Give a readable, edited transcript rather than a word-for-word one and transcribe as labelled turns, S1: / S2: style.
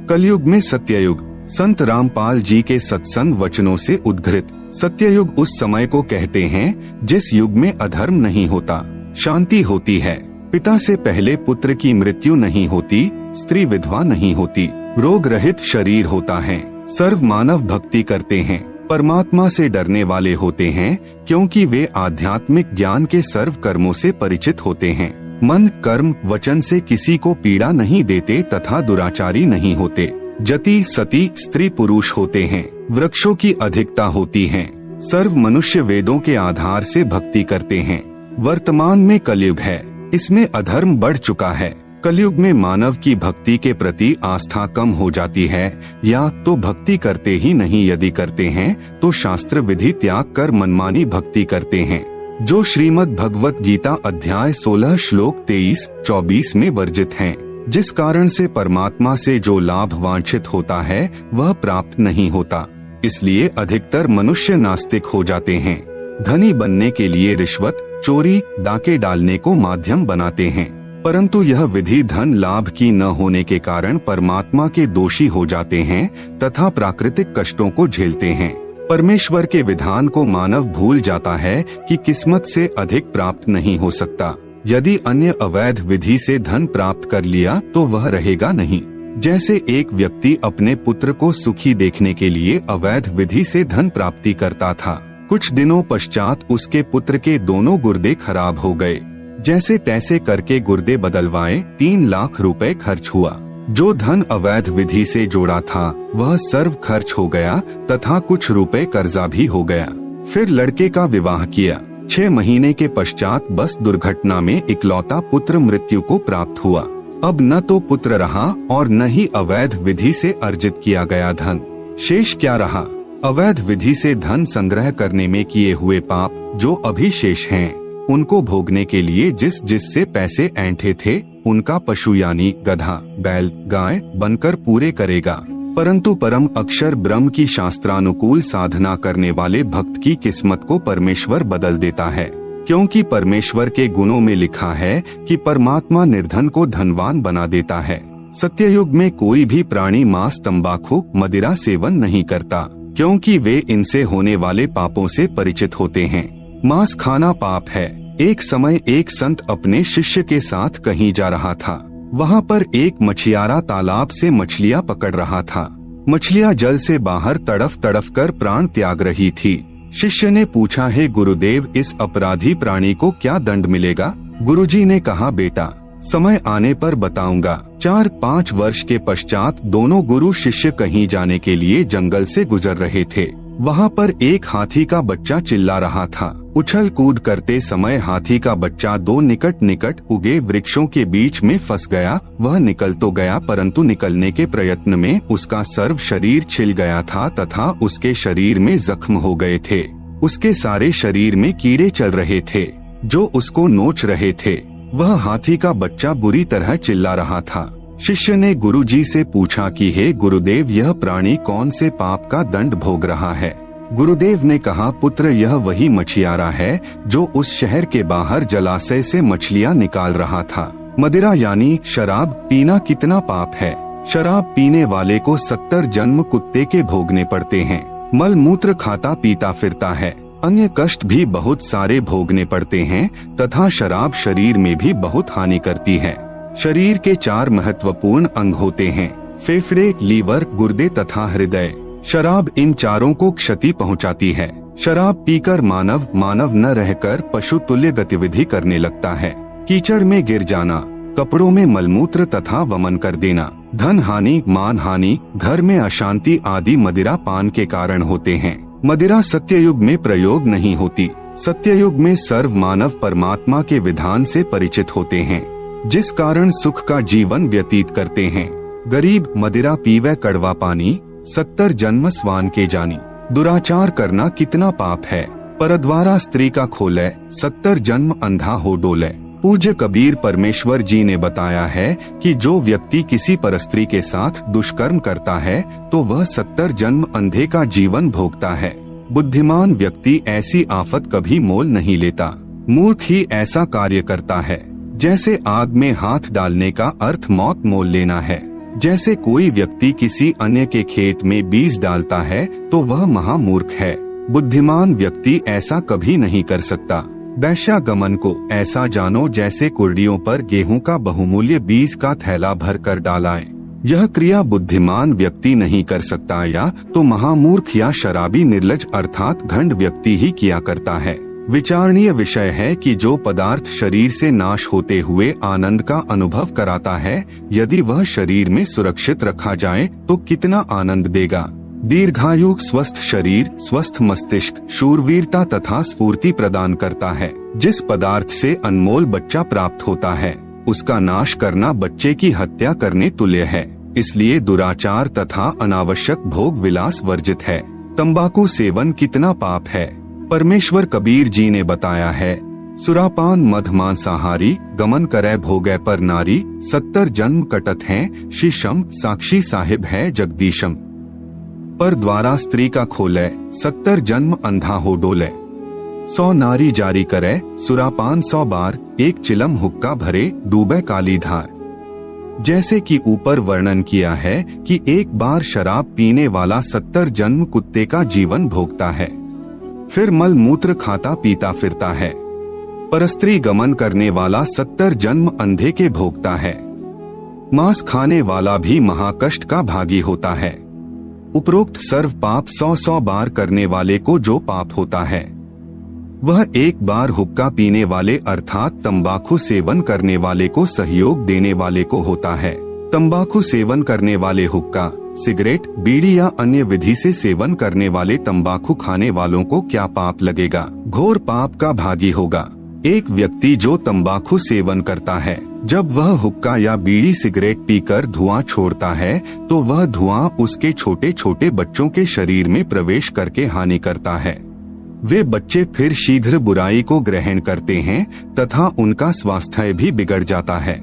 S1: कलयुग में सत्ययुग। संत रामपाल जी के सत्संग वचनों से उद्घृत। सत्ययुग उस समय को कहते हैं जिस युग में अधर्म नहीं होता, शांति होती है, पिता से पहले पुत्र की मृत्यु नहीं होती, स्त्री विधवा नहीं होती, रोग रहित शरीर होता है, सर्व मानव भक्ति करते हैं, परमात्मा से डरने वाले होते हैं क्योंकि वे आध्यात्मिक ज्ञान के सर्व कर्मों से परिचित होते हैं, मन कर्म वचन से किसी को पीड़ा नहीं देते तथा दुराचारी नहीं होते, जति सती स्त्री पुरुष होते हैं, वृक्षों की अधिकता होती है, सर्व मनुष्य वेदों के आधार से भक्ति करते हैं। वर्तमान में कलयुग है, इसमें अधर्म बढ़ चुका है। कलयुग में मानव की भक्ति के प्रति आस्था कम हो जाती है, या तो भक्ति करते ही नहीं, यदि करते हैं तो शास्त्र विधि त्याग कर मनमानी भक्ति करते हैं, जो श्रीमद् भगवत गीता अध्याय 16 श्लोक 23-24 में वर्जित हैं, जिस कारण से परमात्मा से जो लाभ वांछित होता है वह प्राप्त नहीं होता। इसलिए अधिकतर मनुष्य नास्तिक हो जाते हैं। धनी बनने के लिए रिश्वत, चोरी, डाके डालने को माध्यम बनाते हैं, परंतु यह विधि धन लाभ की न होने के कारण परमात्मा के दोषी हो जाते हैं तथा प्राकृतिक कष्टों को झेलते हैं। परमेश्वर के विधान को मानव भूल जाता है कि किस्मत से अधिक प्राप्त नहीं हो सकता। यदि अन्य अवैध विधि से धन प्राप्त कर लिया तो वह रहेगा नहीं। जैसे एक व्यक्ति अपने पुत्र को सुखी देखने के लिए अवैध विधि से धन प्राप्ति करता था, कुछ दिनों पश्चात उसके पुत्र के दोनों गुर्दे खराब हो गए। जैसे तैसे करके गुर्दे बदलवाए 3 लाख रुपए खर्च हुआ। जो धन अवैध विधि से जोड़ा था वह सर्व खर्च हो गया तथा कुछ रुपए कर्जा भी हो गया। फिर लड़के का विवाह किया। 6 महीने के पश्चात बस दुर्घटना में इकलौता पुत्र मृत्यु को प्राप्त हुआ। अब न तो पुत्र रहा और न ही अवैध विधि से अर्जित किया गया धन। शेष क्या रहा? अवैध विधि से धन संग्रह करने में किए हुए पाप जो अभी शेष हैं, उनको भोगने के लिए जिससे पैसे ऐंठे थे उनका पशु यानी गधा, बैल, गाय बनकर पूरे करेगा। परंतु परम अक्षर ब्रह्म की शास्त्रानुकूल साधना करने वाले भक्त की किस्मत को परमेश्वर बदल देता है, क्योंकि परमेश्वर के गुणों में लिखा है कि परमात्मा निर्धन को धनवान बना देता है। सत्ययुग में कोई भी प्राणी मांस, तंबाकू, मदिरा सेवन नहीं करता, क्योंकि वे इनसे होने वाले पापों से परिचित होते हैं। मांस खाना पाप है। एक समय एक संत अपने शिष्य के साथ कहीं जा रहा था। वहाँ पर एक मछियारा तालाब से मछलियाँ पकड़ रहा था। मछलियाँ जल से बाहर तड़फ तड़फ कर प्राण त्याग रही थी। शिष्य ने पूछा, हे गुरुदेव, इस अपराधी प्राणी को क्या दंड मिलेगा? गुरुजी ने कहा, बेटा समय आने पर बताऊंगा। 4-5 वर्ष के पश्चात दोनों गुरु शिष्य कहीं जाने के लिए जंगल से गुजर रहे थे। वहाँ पर एक हाथी का बच्चा चिल्ला रहा था। उछल कूद करते समय हाथी का बच्चा 2 निकट उगे वृक्षों के बीच में फंस गया। वह निकल तो गया, परंतु निकलने के प्रयत्न में उसका सर्व शरीर छिल गया था तथा उसके शरीर में जख्म हो गए थे। उसके सारे शरीर में कीड़े चल रहे थे जो उसको नोच रहे थे। वह हाथी का बच्चा बुरी तरह चिल्ला रहा था। शिष्य ने गुरुजी से पूछा कि हे गुरुदेव, यह प्राणी कौन से पाप का दंड भोग रहा है? गुरुदेव ने कहा, पुत्र, यह वही मछियारा है जो उस शहर के बाहर जलाशय से मछलियाँ निकाल रहा था। मदिरा यानी शराब पीना कितना पाप है। शराब पीने वाले को 70 जन्म कुत्ते के भोगने पड़ते हैं। मल मूत्र खाता पीता फिरता है। अन्य कष्ट भी बहुत सारे भोगने पड़ते हैं तथा शराब शरीर में भी बहुत हानि करती है। शरीर के 4 महत्वपूर्ण अंग होते हैं, फेफड़े, लीवर, गुर्दे तथा हृदय। शराब इन चारों को क्षति पहुंचाती है। शराब पीकर मानव न रहकर पशु तुल्य गतिविधि करने लगता है। कीचड़ में गिर जाना, कपड़ों में मलमूत्र तथा वमन कर देना, धन हानि, मान हानि, घर में अशांति आदि मदिरा पान के कारण होते हैं। मदिरा सत्ययुग में प्रयोग नहीं होती। सत्ययुग में सर्व मानव परमात्मा के विधान से परिचित होते हैं, जिस कारण सुख का जीवन व्यतीत करते हैं। गरीब मदिरा पीवे कड़वा पानी, 70 जन्म स्वान के जानी। दुराचार करना कितना पाप है। परद्वारा स्त्री का खोले, 70 जन्म अंधा हो डोले। पूज्य कबीर परमेश्वर जी ने बताया है कि जो व्यक्ति किसी परस्त्री के साथ दुष्कर्म करता है तो वह 70 जन्म अंधे का जीवन भोगता है। बुद्धिमान व्यक्ति ऐसी आफत कभी मोल नहीं लेता। मूर्ख ही ऐसा कार्य करता है। जैसे आग में हाथ डालने का अर्थ मौत मोल लेना है, जैसे कोई व्यक्ति किसी अन्य के खेत में बीज डालता है तो वह महामूर्ख है। बुद्धिमान व्यक्ति ऐसा कभी नहीं कर सकता। वैश्यागमन को ऐसा जानो जैसे कुर्डियों पर गेहूं का बहुमूल्य बीज का थैला भर कर डालाए। यह क्रिया बुद्धिमान व्यक्ति नहीं कर सकता, या तो महामूर्ख या शराबी निर्लज अर्थात घंड व्यक्ति ही किया करता है। विचारणीय विषय है कि जो पदार्थ शरीर से नाश होते हुए आनंद का अनुभव कराता है, यदि वह शरीर में सुरक्षित रखा जाए तो कितना आनंद देगा। दीर्घायु, स्वस्थ शरीर, स्वस्थ मस्तिष्क, शूरवीरता तथा स्फूर्ति प्रदान करता है। जिस पदार्थ से अनमोल बच्चा प्राप्त होता है, उसका नाश करना बच्चे की हत्या करने तुल्य है। इसलिए दुराचार तथा अनावश्यक भोग विलास वर्जित है। तंबाकू सेवन कितना पाप है। परमेश्वर कबीर जी ने बताया है, सुरापान मध मांसाहारी, गमन करे भोगे पर नारी, 70 जन्म कटत हैं, शीशम साक्षी साहिब है जगदीशम। पर द्वारा स्त्री का खोले, 70 जन्म अंधा हो डोले। 100 नारी जारी करे, सुरापान 100 बार, एक चिलम हुक्का भरे, डूबे काली धार। जैसे कि ऊपर वर्णन किया है कि एक बार शराब पीने वाला 70 जन्म कुत्ते का जीवन भोगता है, फिर मल मूत्र खाता पीता फिरता है। परस्त्री गमन करने वाला 70 जन्म अंधे के भोगता है। मांस खाने वाला भी महाकष्ट का भागी होता है। उपरोक्त सर्व पाप 100 बार करने वाले को जो पाप होता है, वह एक बार हुक्का पीने वाले अर्थात तंबाकू सेवन करने वाले को सहयोग देने वाले को होता है। तंबाकू सेवन करने वाले हुक्का, सिगरेट, बीड़ी या अन्य विधि से सेवन करने वाले तंबाकू खाने वालों को क्या पाप लगेगा? घोर पाप का भागी होगा। एक व्यक्ति जो तंबाकू सेवन करता है, जब वह हुक्का या बीड़ी सिगरेट पीकर धुआं छोड़ता है तो वह धुआं उसके छोटे छोटे बच्चों के शरीर में प्रवेश करके हानि करता है। वे बच्चे फिर शीघ्र बुराई को ग्रहण करते हैं तथा उनका स्वास्थ्य भी बिगड़ जाता है।